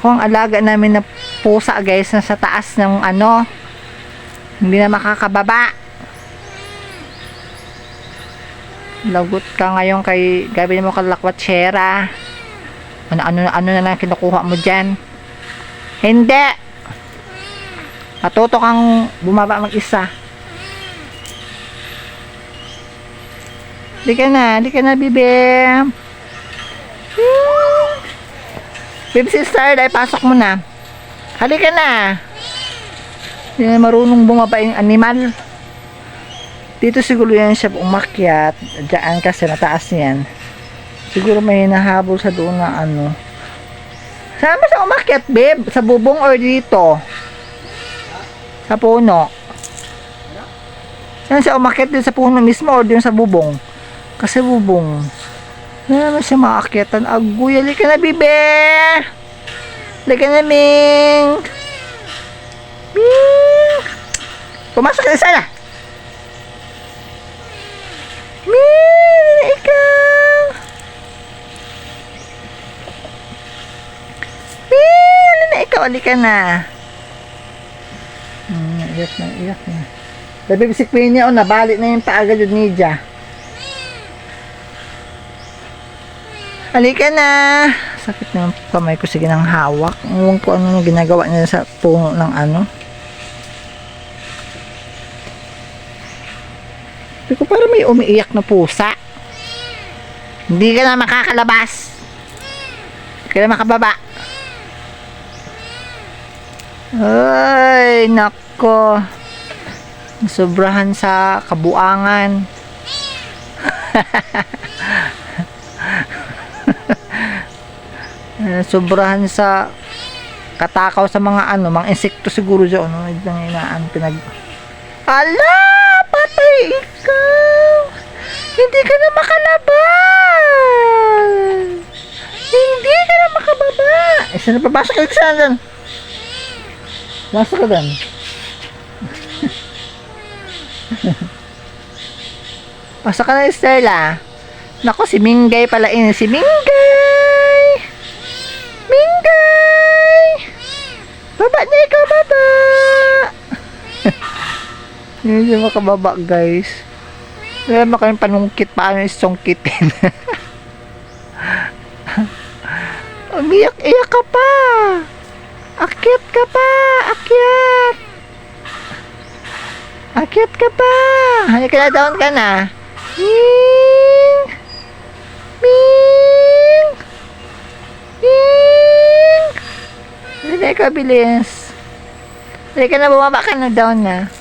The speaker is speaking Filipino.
Naku, ang alaga namin na pusa guys, nasa taas ng ano, hindi na makakababa. Lagot ka ngayon kay gabi mo kalakwatsera. Ano na lang kinukuha mo dyan? Hindi! Matuto kang bumaba mag-isa. Di ka na, bibe. Baby sister, dahil pasok mo na. Halika na. Hindi na marunong bumaba yung animal. Dito siguro yan siya umakyat. Diyan kasi mataas yan. Siguro may nahabol sa doon na ano. Saan ba siya umakyat, babe? Sa bubong or dito? Sa puno? Saan siya umakyat, din sa puno mismo or din sa bubong? Kasi bubong. Hindi naman siya maakyatan. Agoy, halika na, bibe! Halika na, Ming! Ming! Pumasok ka na sana! Ming! Ikaw! Ming! Na ikaw, halika na! Iyak na. Sabi bisikpin niya, nabalik na yung paagad yun ni Dja. Halika na. Sakit na yung kamay ko. Sige nang hawak. Ewan ko ano ginagawa niya sa puno ng ano. Sabi ko parang may umiiyak na pusa. Hindi ka na makakalabas. Hindi ka na makababa. Ay, nako. Sobrahan sa kabuangan. Sobrahan sa katakaw sa mga ano, mga insekto siguro dyan, no? Ala, patay ikaw. Hindi ka na makalabas. Hindi ka na makababa. Isa na papasok ka sana dyan. Pasok ka dyan. Pasok ka na, Stella. Nako, si Mingay pala yun. Si Mingay! Mingay! Baba na ikaw, baba! Hindi siya makababa, guys. Wala mo kayong panungkit. Paano isungkitin? Umiyak-iyak ka pa! Akyat ka pa! Akyat! Akyat ka pa! Halika na, down ka na. Ming! Ming! Ming! Halika ka, bilis. Halika na, bumaba ka na, down na.